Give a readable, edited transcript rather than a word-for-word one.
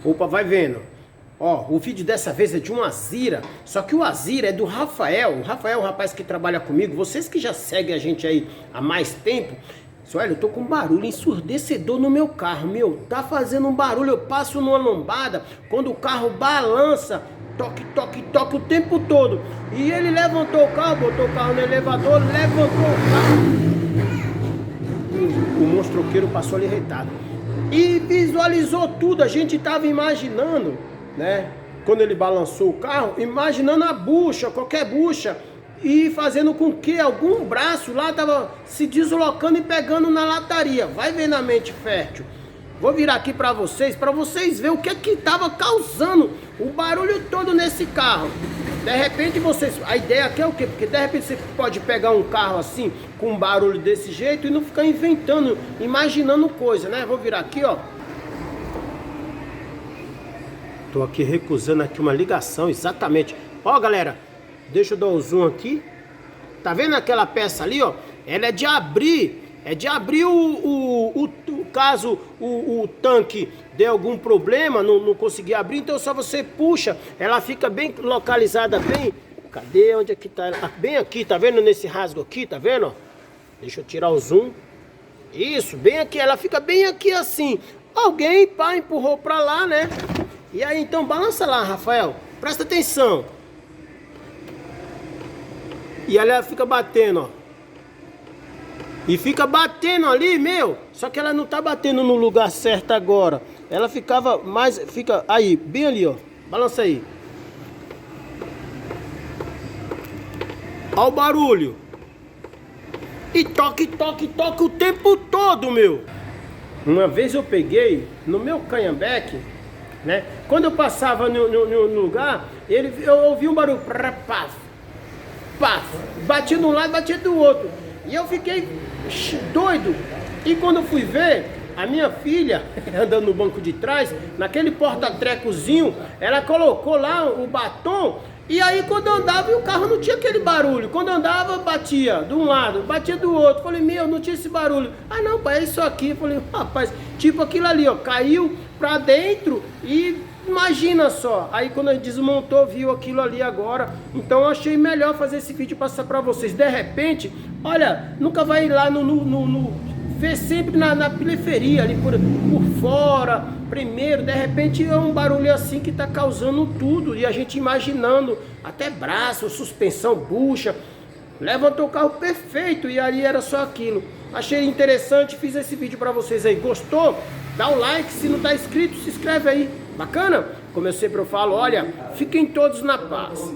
Opa, vai vendo. Ó, o vídeo dessa vez é de um Azira, só que o Azira é do Rafael. O Rafael é um rapaz que trabalha comigo. Vocês que já seguem a gente aí há mais tempo, olha, eu tô com um barulho ensurdecedor no meu carro, tá fazendo um barulho, eu passo numa lombada, quando o carro balança, toque, toque, toque o tempo todo. E ele levantou o carro, botou o carro no elevador, levantou o carro. O monstroqueiro passou ali retado. E visualizou tudo, a gente tava imaginando, né? Quando ele balançou o carro, imaginando a bucha, qualquer bucha, e fazendo com que algum braço lá tava se deslocando e pegando na lataria. Vai ver na mente fértil. Vou virar aqui para vocês verem o que é que tava causando o barulho todo nesse carro. De repente a ideia aqui é o quê? Porque de repente você pode pegar um carro assim, com um barulho desse jeito e não ficar inventando, imaginando coisa, né? Vou virar aqui, ó. Tô aqui recusando aqui uma ligação, exatamente. Ó, galera, deixa eu dar um zoom aqui. Tá vendo aquela peça ali, ó? Ela é de abrir. É de abrir caso o tanque dê algum problema, não conseguir abrir. Então só você puxa, ela fica bem localizada, bem... Cadê? Onde é que tá? Bem aqui, tá vendo? Nesse rasgo aqui, tá vendo? Deixa eu tirar o zoom. Isso, bem aqui. Ela fica bem aqui assim. Alguém, pá, empurrou pra lá, né? E aí, então, balança lá, Rafael. Presta atenção. E ela fica batendo, ó. E fica batendo ali, só que ela não tá batendo no lugar certo agora. Ela ficava mais... Fica aí, bem ali, ó. Balança aí. Ó o barulho. E toque, toque, toque o tempo todo, Uma vez eu peguei no meu canhambeque, né? Quando eu passava no lugar, eu ouvi um barulho. Paf, paf. Batia de um lado, batia do outro. E eu fiquei doido. E quando eu fui ver, a minha filha, andando no banco de trás, naquele porta-trecozinho, ela colocou lá o batom. E aí quando eu andava, o carro não tinha aquele barulho. Quando eu andava, batia de um lado, batia do outro. Falei, não tinha esse barulho. Ah não, pai, é isso aqui. Falei, rapaz, tipo aquilo ali, ó, caiu pra dentro e... Imagina só, aí quando a gente desmontou, viu aquilo ali agora. Então eu achei melhor fazer esse vídeo e passar pra vocês. De repente, olha, nunca vai ir lá ver sempre na periferia, ali por fora. Primeiro, de repente é um barulho assim que tá causando tudo. E a gente imaginando, até braço, suspensão, bucha. Levantou o carro perfeito e ali era só aquilo. Achei interessante, fiz esse vídeo pra vocês aí. Gostou? Dá o like, se não tá inscrito, se inscreve aí. Bacana? Como eu sempre falo, olha, fiquem todos na paz.